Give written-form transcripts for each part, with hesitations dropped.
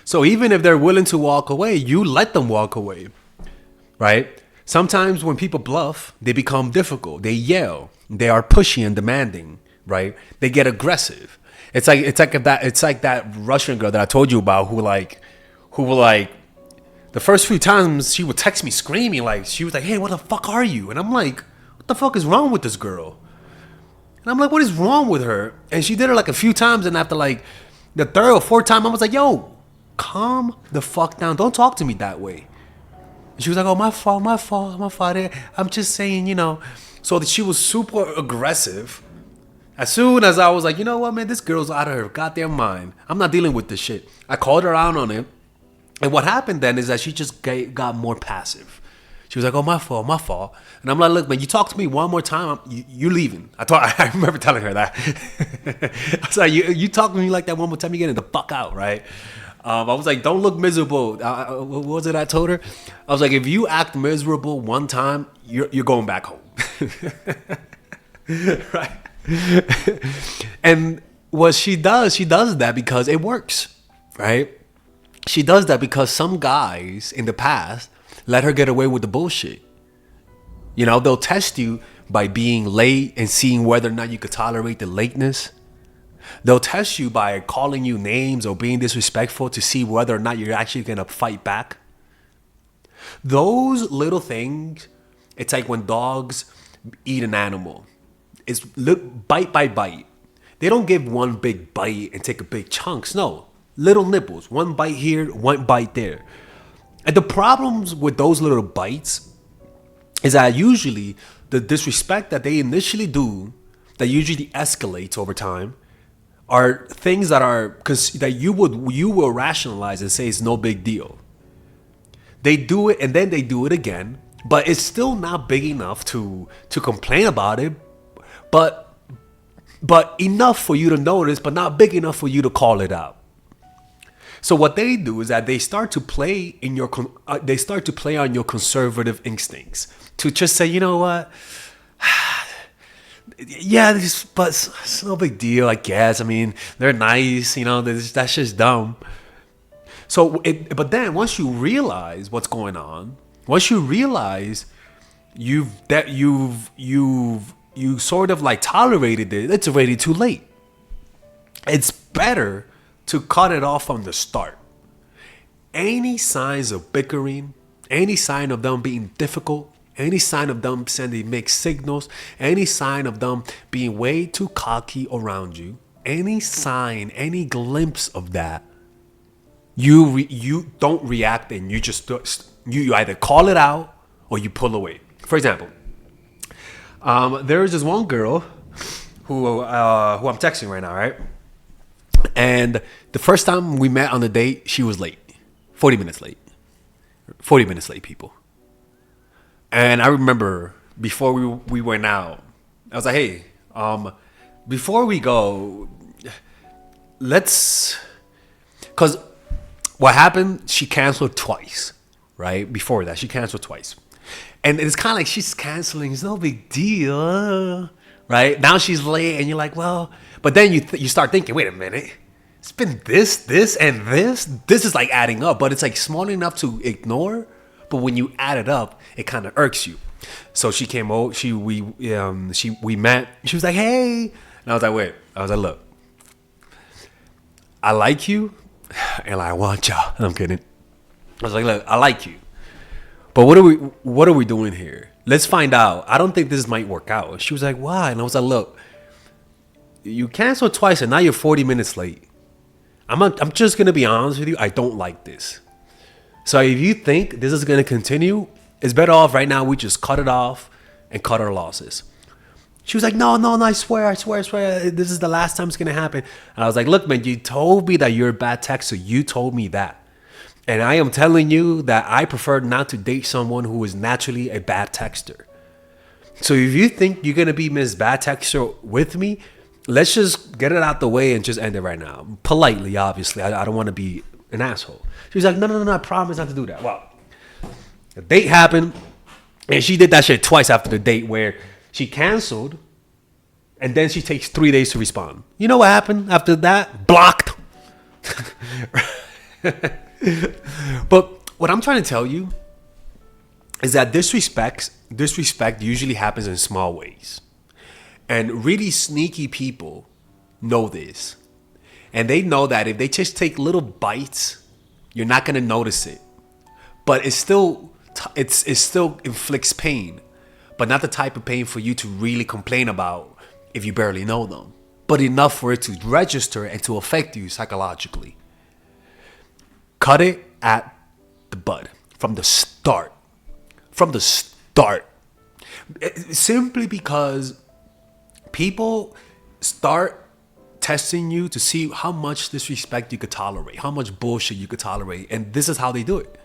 So even if they're willing to walk away, you let them walk away, right? Sometimes when people bluff, they become difficult. They yell. They are pushy and demanding, right? They get aggressive. It's like that Russian girl that I told you about who the first few times she would text me screaming, like she was like, "Hey, what the fuck are you?" And I'm like, "What the fuck is wrong with this girl?" And I'm like, "What is wrong with her?" And she did it like a few times, and after like the third or fourth time, I was like, "Yo, calm the fuck down. Don't talk to me that way." And she was like, "Oh, my fault, my fault, my fault. I'm just saying, you know." So she was super aggressive. As soon as I was like, "You know what, man, this girl's out of her goddamn mind. I'm not dealing with this shit." I called her out on it. And what happened then is that she just got more passive. She was like, "Oh, my fault, my fault." And I'm like, "Look, man, you talk to me one more time, you're leaving." I remember telling her that. I was like, you talk to me like that one more time, you're getting the fuck out, right? I was like, "Don't look miserable." What was it I told her? I was like, "If you act miserable one time, you're going back home." Right? And what she does that because it works, right? She does that because some guys in the past let her get away with the bullshit. You know, they'll test you by being late and seeing whether or not you could tolerate the lateness. They'll test you by calling you names or being disrespectful to see whether or not you're actually going to fight back. Those little things, it's like when dogs eat an animal. It's bite by bite. They don't give one big bite and take a big chunks. No, little nibbles. One bite here, one bite there. And the problems with those little bites is that usually the disrespect that they initially do, that usually escalates over time, are things that you will rationalize and say it's no big deal. They do it and then they do it again, but it's still not big enough to complain about it, but enough for you to notice, but not big enough for you to call it out. So what they do is that they start to play on your conservative instincts to just say, "You know what? Yeah, but it's no big deal, I guess. I mean, they're nice, you know, that's just dumb." But then once you realize what's going on, once you realize you sort of like tolerated it, it's already too late. It's better to cut it off from the start. Any signs of bickering, any sign of them being difficult, any sign of them sending mixed signals, any sign of them being way too cocky around you, any sign, any glimpse of that, you don't react and you either call it out or you pull away. For example, there is this one girl who I'm texting right now, right? And the first time we met on the date, she was late. 40 minutes late. 40 minutes late, people. And I remember before we went out, I was like, "Hey, before we go, because what happened, she canceled twice, right? Before that, she canceled twice. And it's kind of like she's canceling. It's no big deal, right? Now she's late and you're like, well, but then you start thinking, wait a minute. It's been this, and this. This is like adding up, but it's like small enough to ignore. But when you add it up, it kind of irks you. So she came over. We met. She was like, "Hey," and I was like, "Wait." I was like, "Look, I like you, and I want y'all." And I'm kidding. I was like, "Look, I like you, but what are we doing here? Let's find out. I don't think this might work out." And she was like, "Why?" And I was like, "Look, you canceled twice, and now you're 40 minutes late. I'm just gonna be honest with you. I don't like this. So if you think this is gonna continue, it's better off right now we just cut it off and cut our losses." She was like, no, I swear, this is the last time it's gonna happen. And I was like, "Look, man, you told me that you're a bad texter. You told me that. And I am telling you that I prefer not to date someone who is naturally a bad texter. So if you think you're gonna be Miss Bad Texter with me, let's just get it out the way and just end it right now. Politely, obviously. I don't want to be an asshole." She was like, no, I promise not to do that. Well, the date happened, and she did that shit twice after the date where she canceled, and then she takes 3 days to respond. You know what happened after that? Blocked. But what I'm trying to tell you is that disrespect usually happens in small ways. And really sneaky people know this. And they know that if they just take little bites, you're not going to notice it. But it still inflicts pain, but not the type of pain for you to really complain about if you barely know them, but enough for it to register and to affect you psychologically. Cut it at the bud from the start. From the start. Simply because people start testing you to see how much disrespect you could tolerate, how much bullshit you could tolerate, and this is how they do it.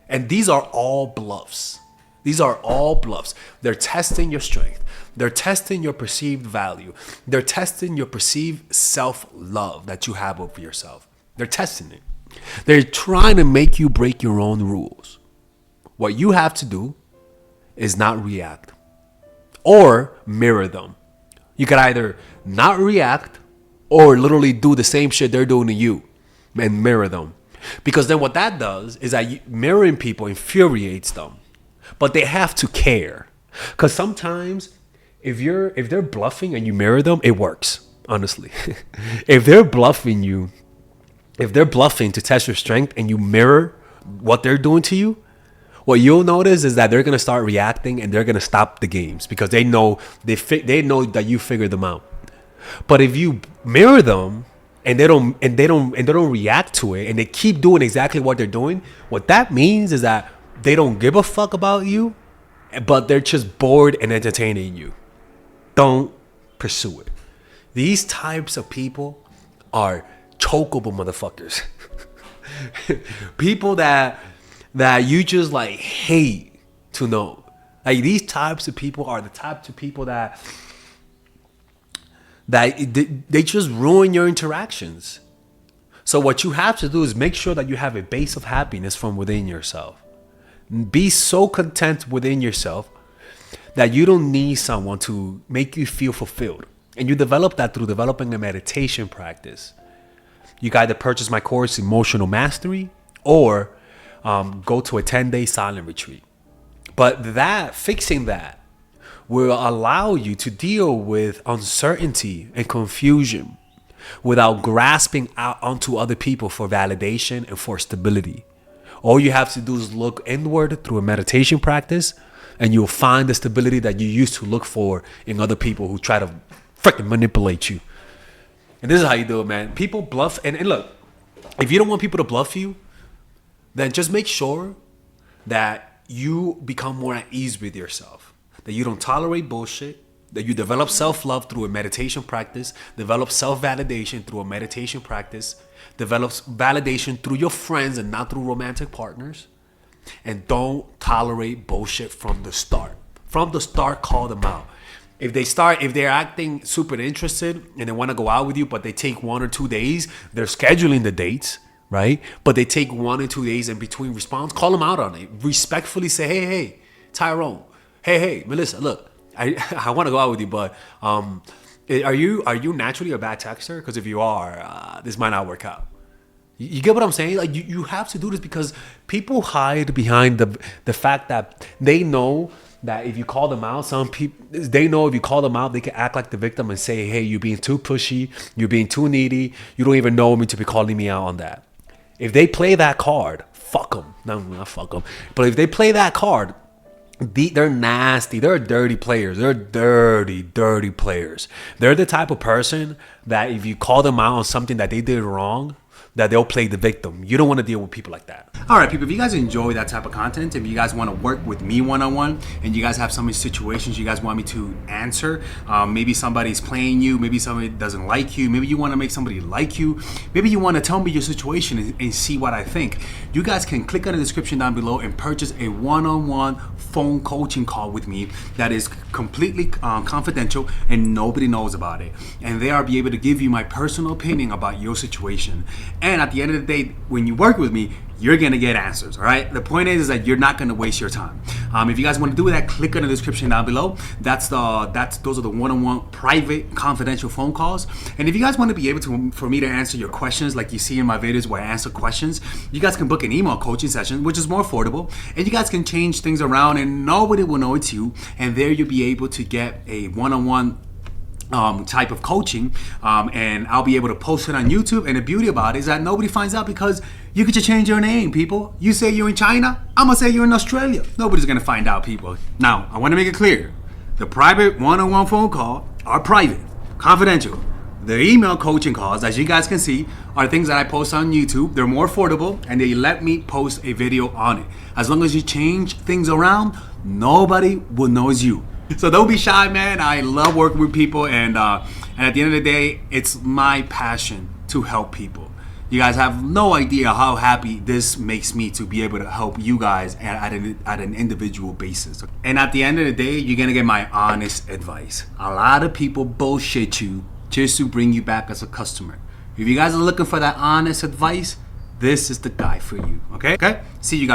And these are all bluffs. These are all bluffs. They're testing your strength. They're testing your perceived value. They're testing your perceived self-love that you have over yourself. They're testing it. They're trying to make you break your own rules. What you have to do is not react or mirror them. You could either not react or literally do the same shit they're doing to you and mirror them. Because then what that does is that mirroring people infuriates them. But they have to care. Because sometimes if they're bluffing and you mirror them, it works, honestly. If they're bluffing to test your strength and you mirror what they're doing to you, what you'll notice is that they're gonna start reacting and they're gonna stop the games because they know that you figured them out. But if you mirror them and they don't react to it and they keep doing exactly what they're doing, what that means is that they don't give a fuck about you, but they're just bored and entertaining you. Don't pursue it. These types of people are chokeable motherfuckers. People that you just like hate to know. Like these types of people are the types of people that they just ruin your interactions. So what you have to do is make sure that you have a base of happiness from within yourself. Be so content within yourself that you don't need someone to make you feel fulfilled. And you develop that through developing a meditation practice. You can either purchase my course, Emotional Mastery, or go to a 10-day silent retreat. But fixing that will allow you to deal with uncertainty and confusion without grasping out onto other people for validation and for stability. All you have to do is look inward through a meditation practice, and you'll find the stability that you used to look for in other people who try to freaking manipulate you. And this is how you do it, man. People bluff. And look, if you don't want people to bluff you, then just make sure that you become more at ease with yourself. That you don't tolerate bullshit. That you develop self-love through a meditation practice. Develop self-validation through a meditation practice. Develop validation through your friends and not through romantic partners. And don't tolerate bullshit from the start. From the start, call them out. If they're acting super interested and they want to go out with you, but they take 1 or 2 days, they're scheduling the dates, right? But they take 1 or 2 days in between response, call them out on it. Respectfully say, hey, Tyrone. Hey, Melissa, look, I want to go out with you, but are you naturally a bad texter? Because if you are, this might not work out. You get what I'm saying? Like you have to do this because people hide behind the fact that they know that if you call them out, they know if you call them out, they can act like the victim and say, hey, you're being too pushy, you're being too needy, you don't even know me to be calling me out on that. If they play that card, fuck them. No, not fuck them. But if they play that card, they're nasty. They're dirty players. They're dirty players. They're the type of person that if you call them out on something that they did wrong, that they'll play the victim. You don't want to deal with people like that. All right, people, if you guys enjoy that type of content, if you guys want to work with me one-on-one and you guys have some situations you guys want me to answer, maybe somebody's playing you, maybe somebody doesn't like you, maybe you want to make somebody like you, maybe you want to tell me your situation and see what I think, you guys can click on the description down below and purchase a one-on-one phone coaching call with me that is completely confidential and nobody knows about it. And there I'll be able to give you my personal opinion about your situation. And at the end of the day, when you work with me, you're gonna get answers. All right. The point is that you're not gonna waste your time. If you guys want to do that, click on the description down below. Those are the one-on-one private confidential phone calls. And if you guys want to be able to for me to answer your questions like you see in my videos where I answer questions, you guys can book an email coaching session, which is more affordable, and you guys can change things around and nobody will know it's you. And there you'll be able to get a one-on-one type of coaching, and I'll be able to post it on YouTube. And the beauty about it is that nobody finds out because you could just change your name, people. You say you're in China, I'm gonna say you're in Australia. Nobody's gonna find out, people. Now, I wanna make it clear. The private one-on-one phone call are private, confidential. The email coaching calls, as you guys can see, are things that I post on YouTube. They're more affordable and they let me post a video on it. As long as you change things around, nobody will know it's you. So don't be shy, man. I love working with people, and at the end of the day, it's my passion to help people. You guys have no idea how happy this makes me to be able to help you guys at an individual basis. And at the end of the day, you're gonna get my honest advice. A lot of people bullshit you just to bring you back as a customer. If you guys are looking for that honest advice, this is the guy for you. Okay? See you guys.